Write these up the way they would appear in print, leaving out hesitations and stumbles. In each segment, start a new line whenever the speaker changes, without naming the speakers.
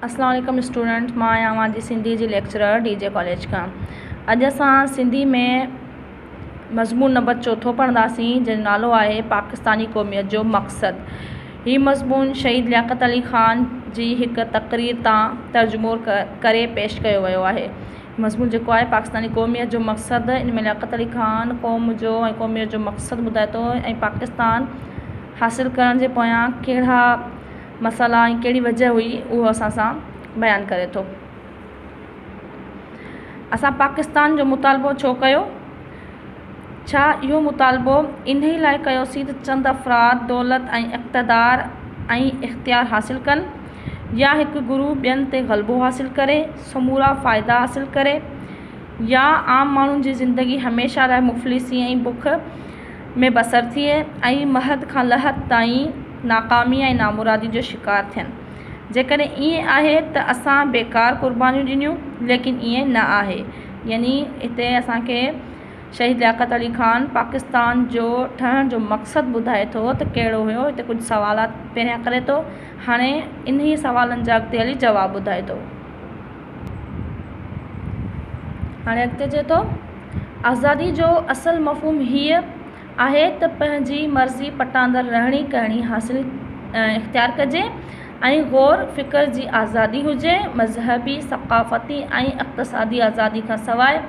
अस्सलाम वालेकुम स्टूडेंट, मां आहियां जी सिंधी जी लेक्चरर डीजे कॉलेज खां। अॼु असां सिंधी में मज़मून नंबर 4 पढ़ंदासीं, जंहिंजो नालो आहे पाकिस्तानी क़ौमियत जो मक़सदु। हीउ मज़मून शहीद लियाक़त अली ख़ान जी हिकु तक़रीर तां तर्जुमो करे पेश कयो वियो आहे। मज़मून जेको आहे पाकिस्तानी क़ौमियत जो मक़सदु, इन में लियाक़त अली ख़ान क़ौम जो ऐं क़ौमियत जो मक़सदु ॿुधाए थो ऐं पाकिस्तान हासिलु करण जे पोयां कहिड़ा मसाला ऐं कहिड़ी वजह हुई उहो असां सां बयानु करे थो। असां पाकिस्तान जो मुतालबो छो कयो? छा इहो मुतालबो इन ई लाइ कयोसीं त चंद अफ़राद दौलत ऐं इक़्तिदार ऐं इख़्तियार हासिलु कनि, या हिकु ग्रुप ॿियनि ते ग़लबो हासिलु करे समूरा फ़ाइदा हासिलु करे, या आम माण्हुनि जी ज़िंदगी हमेशह लाइ मुफ़लिसी ऐं बुख में बसर थिए ऐं महद खां लहद ताईं नाकामी ऐं नामुरादी जो शिकार थियनि? जेकॾहिं ईअं आहे त असां बेकार क़ुर्बानियूं ॾिनियूं, लेकिन ईअं न आहे। यानी हिते असांखे शहीद लियाक़त अली ख़ान पाकिस्तान जो ठहण जो मक़सदु ॿुधाए थो त कहिड़ो हुयो। हिते कुझु सवालात पहिरियां करे थो, हाणे इन्ही सवालनि जा अॻिते हली जवाबु ॿुधाए थो। हाणे अॻिते चए थो, आज़ादी जो असुलु मफ़हूम हीअ आहे त पंहिंजी मर्ज़ी पटांदड़ रहणी करणी हासिलु इख़्तियार कजे ऐं ग़ौर फ़िक्र जी आज़ादी हुजे। मज़हबी, सक़ाफ़ती ऐं इक़्तिसादी आज़ादी खां सवाइ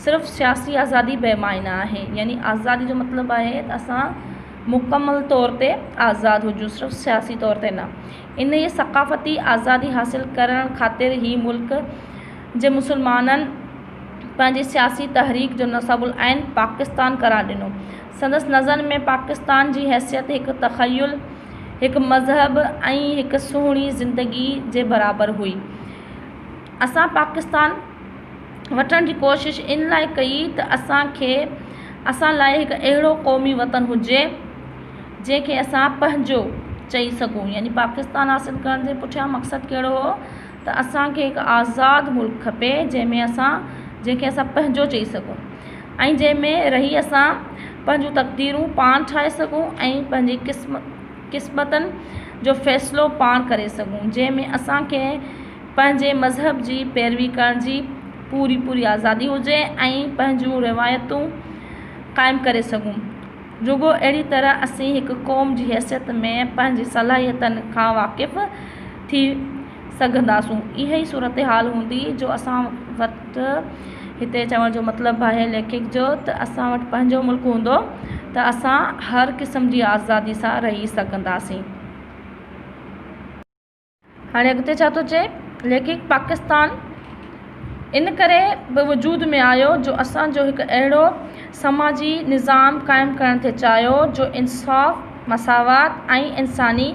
सिर्फ़ु सियासी आज़ादी बेमायना आहे। यानी आज़ादी जो मतिलबु आहे त असां मुकमल तौर ते आज़ादु हुजूं, सिर्फ़ु सियासी तौर ते न। इन ई सक़ाफ़ती आज़ादी हासिलु करण ख़ातिर ही मुल्क जे मुसलमाननि पंहिंजी सियासी तहरीक जो नसबुल ऐन पाकिस्तान करार ॾिनो। संदसि नज़र में पाकिस्तान जी हैसियत हिकु तख़युल, हिकु मज़हब ऐं हिकु सुहिणी ज़िंदगी जे बराबरि हुई। असां पाकिस्तान वठण जी कोशिश इन लाइ कई त असां लाइ हिकु अहिड़ो क़ौमी वतन हुजे जंहिंखे असां पंहिंजो चई सघूं। यानी पाकिस्तान हासिलु करण जे पुठियां मक़सदु कहिड़ो हो त असांखे हिकु आज़ादु मुल्क खपे जंहिंखे असां पंहिंजो चई सघूं ऐं जंहिंमें रही असां पंहिंजूं तक़दीरूं पाण ठाहे सघूं ऐं पंहिंजी क़िस्मतनि जो फ़ैसिलो पाण करे सघूं, जंहिंमें असांखे पंहिंजे मज़हब जी पैरवी करण जी पूरी आज़ादी हुजे ऐं पंहिंजूं रिवायतूं क़ाइमु करे सघूं। रुगो अहिड़ी तरह असीं हिकु क़ौम जी हैसियत में पंहिंजी सलाहियतनि खां वाक़िफ़ थी सघंदासूं। इहा ई सूरत हाल हूंदी जो असां वटि, हिते चवण जो मतिलबु आहे लेखक जो, त असां वटि पंहिंजो मुल्क हूंदो त असां हर क़िस्म जी आज़ादी सां रही सघंदासीं। हाणे अॻिते छा थो चए, लेखक पाकिस्तान इन करे बि वजूद में आयो जो असांजो हिकु अहिड़ो समाजी निज़ाम क़ाइमु करण ते चाहियो जो इंसाफ़, मसावात ऐं इंसानी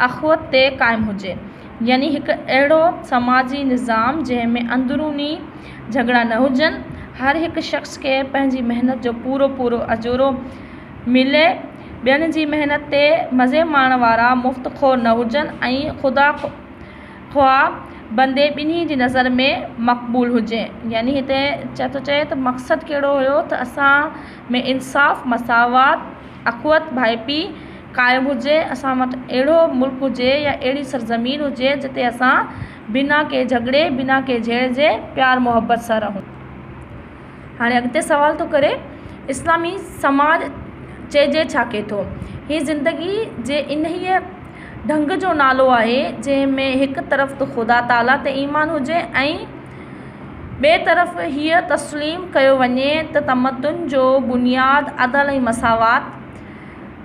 अख़ुवत ते क़ाइमु हुजे। यानी हिकु अहिड़ो समाजी निज़ाम जंहिंमें अंदरूनी झगड़ा न हुजनि, हर हिकु शख़्स खे पंहिंजी महिनत जो पूरो अजूरो मिले, ॿियनि जी महिनत ते मज़े माणण वारा मुफ़्तख़ोर न हुजनि ऐं ख़ुदा ख़्वाह बंदे ॿिन्ही जी नज़र में मक़बूल हुजे। यानी हिते चए त मक़सदु कहिड़ो हुयो त असां में इंसाफ़, मसावात, अख़ुवत, भाईपी क़ाइमु हुजे। असां वटि अहिड़ो मुल्क हुजे या अहिड़ी सरज़मीन हुजे जिते असां बिना के झगड़े, बिना के झेड़ जे प्यार मोहब्बत सां रहूं। हाणे अॻिते सवाल थो करे, इस्लामी समाज चइजे छा के थो? हीअ ज़िंदगी जे इन्हीअ ढंग जो नालो आहे जंहिंमें हिकु तरफ़ त ख़ुदा ताला ते ईमान हुजे ऐं ॿिए तरफ़ हीअ तस्लीम कयो वञे त तमदुन जो बुनियाद अदल ऐं मसावात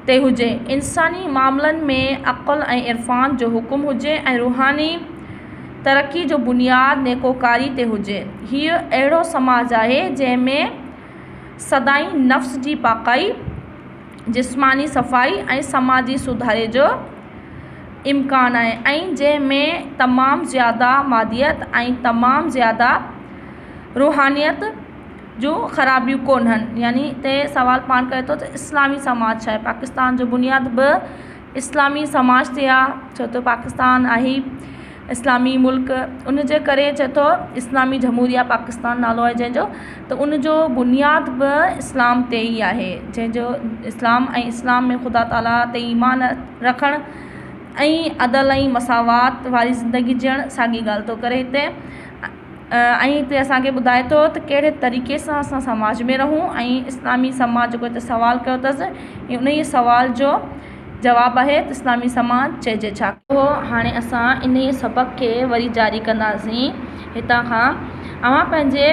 ते हुजे। इंसानी मामलनि में अक़ुल ऐं इरफ़ान जो हुकुम हुजे ऐं रूहानी तरक़ी जो बुनियाद नेकोकारी ते हुजे। हीअ अहिड़ो समाज आहे जंहिंमें सदाईं नफ़्स जी पाकाई, जिस्मानी सफ़ाई ऐं समाजी सुधारे जो इम्कान आहे ऐं जंहिंमें तमामु ज़्यादा मादियत ऐं तमामु ज़्यादा रूहानियत जूं ख़राबियूं कोन्हनि। यानी हिते सवाल पाण करे थो त इस्लामी समाज छा आहे? पाकिस्तान जो बुनियाद बि इस्लामी समाज ते आहे, छो त पाकिस्तान आहे इस्लामी मुल्क, उन जे करे चए थो इस्लामी जमहूरिया पाकिस्तान नालो आहे जंहिंजो, त उन जो बुनियाद बि इस्लाम ते ई आहे, जंहिंजो इस्लाम में ख़ुदा ताला ते ईमान रखणु ऐं अदल ऐं मसावात वारी ज़िंदगी जीअण साॻी ॻाल्हि थो करे हिते। ऐं हिते असांखे ॿुधाए थो त कहिड़े तरीक़े सां असां समाज में रहूं, ऐं इस्लामी समाज जेको हिते सुवालु कयो अथसि उन ई सुवाल जो जवाबु आहे त इस्लामी समाज चइजे छा। हाणे असां इन ई सबक़ खे वरी जारी कंदासीं हितां खां। अवां पंहिंजे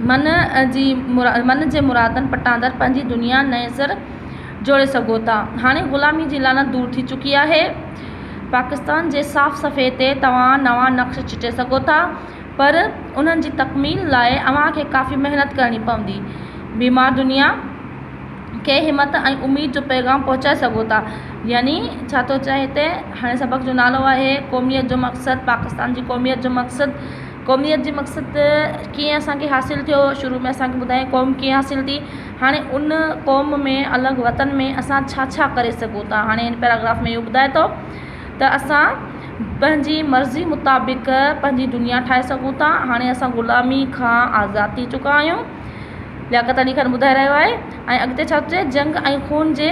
मन जे मुरादनि पटांदड़ पंहिंजी दुनिया नए सिर जोड़े सघो था। हाणे ग़ुलामी जी लानत दूर थी चुकी आहे। पाकिस्तान जे साफ़ सफ़े ते तव्हां नवां नक्श चिटे सघो था, पर उन्हनि जी तकमील लाइ अव्हांखे काफ़ी महिनत करणी पवंदी। बीमार दुनिया खे हिमत ऐं उमेद जो पैगाम पहुचाए सघो था। यानी छा थो चए हिते, हाणे सबक़ जो नालो आहे क़ौमियत जो मक़सदु। पाकिस्तान जी क़ौमियत जो मक़सदु, क़ौमियत जी मक़सदु कीअं असांखे हासिलु थियो, शुरू में असांखे ॿुधाए क़ौम कीअं हासिलु थी। हाणे उन क़ौम में अलॻि वतन में असां छा छा करे सघूं था। हाणे हिन पैराग्राफ में इहो ॿुधाए थो त असां पंहिंजी मर्ज़ी मुताबिक़ पंहिंजी दुनिया ठाहे सघूं था। हाणे असां ग़ुलामी खां आज़ाद थी चुका आहियूं, लियाकत अली खान ॿुधाए रहियो आहे। ऐं अॻिते छा चए, जंग ऐं खून जे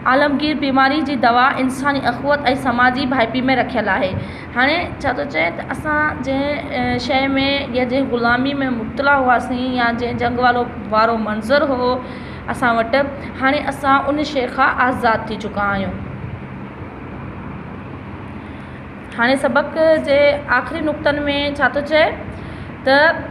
आलमगीर बीमारी जी दवा इंसानी अख़ुवत ऐं समाजी भाईपी में रखियलु आहे। हाणे छा थो चए त असां जंहिं शइ में या जंहिं ग़ुलामी में मुब्तला हुआसीं या जंहिं जंग वारो मंज़रु हो असां वटि, हाणे असां उन शइ खां आज़ाद थी चुका आहियूं। हाणे सबक़ जे आख़िरी नुक़्तनि में छा थो चए त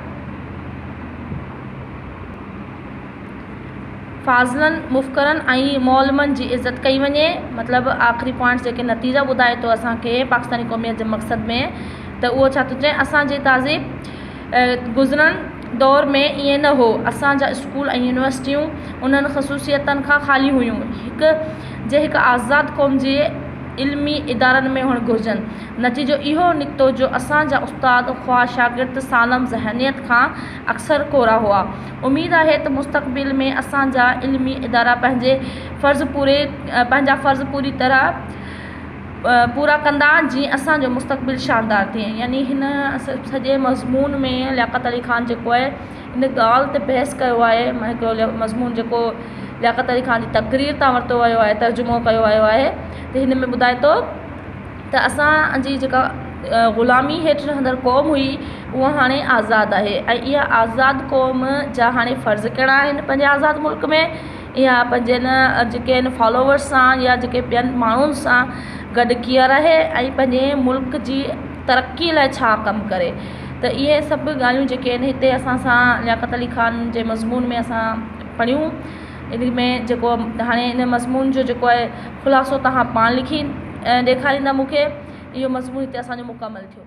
फ़ाज़िलनि मुफ़करनि ऐं मौलमनि जी इज़त कई वञे। मतिलबु आख़िरी पॉइंट्स जेके नतीजा ॿुधाए थो असांखे पाकिस्तानी क़ौमियत जे मक़सद में, त उहो छा थो चए, असांजे तहज़ीब गुज़िरनि दौर में ईअं न हो। असांजा स्कूल ऐं यूनिवर्सिटियूं उन्हनि ख़ुसूसियतनि खां ख़ाली हुयूं हिकु आज़ादु क़ौम जे इल्मी इदारनि में हुअणु घुरिजनि। नतीजो इहो निकितो जो असांजा उस्ताद ख़्वाह शागिर्द सालम ज़हनियत खां अक्सर कोरा हुआ। उमेद आहे त मुस्तक़बिल में असांजा इल्मी इदारा पंहिंजा फ़र्ज़ पूरी तरह पूरा कंदा जीअं असांजो मुस्तक़बिल शानदार थिए। यानी हिन सॼे मज़मून में लियाकत अली ख़ान जेको आहे इन ॻाल्हि ते बहस कयो आहे। हिकिड़ो मज़मून जेको लियाकत अली ख़ान जी तक़रीर तां वरितो वियो आहे, तर्जुमो कयो वियो आहे, त हिन में ॿुधाए थो त असांजी जेका ग़ुलामी हेठि रहंदड़ क़ौम हुई उहा हाणे आज़ादु आहे। ऐं इहा आज़ादु क़ौम जा हाणे फ़र्ज़ कहिड़ा आहिनि पंहिंजे आज़ादु मुल्क में, इहा पंहिंजे जेके आहिनि फॉलोवर्स सां या जेके ॿियनि माण्हुनि सां गॾु कीअं रहे ऐं पंहिंजे मुल्क जी तरक़ी लाइ छा कमु करे। त इहे सभु ॻाल्हियूं जेके आहिनि हिते असां सां लियाकत अली ख़ान जे मज़मून में असां पढ़ियूं। इन में जेको हाणे इन मज़मून जो जेको आहे ख़ुलासो तव्हां पाण लिखी ॾेखारींदा मूंखे। इहो मज़मून हिते असांजो मुकमल थियो।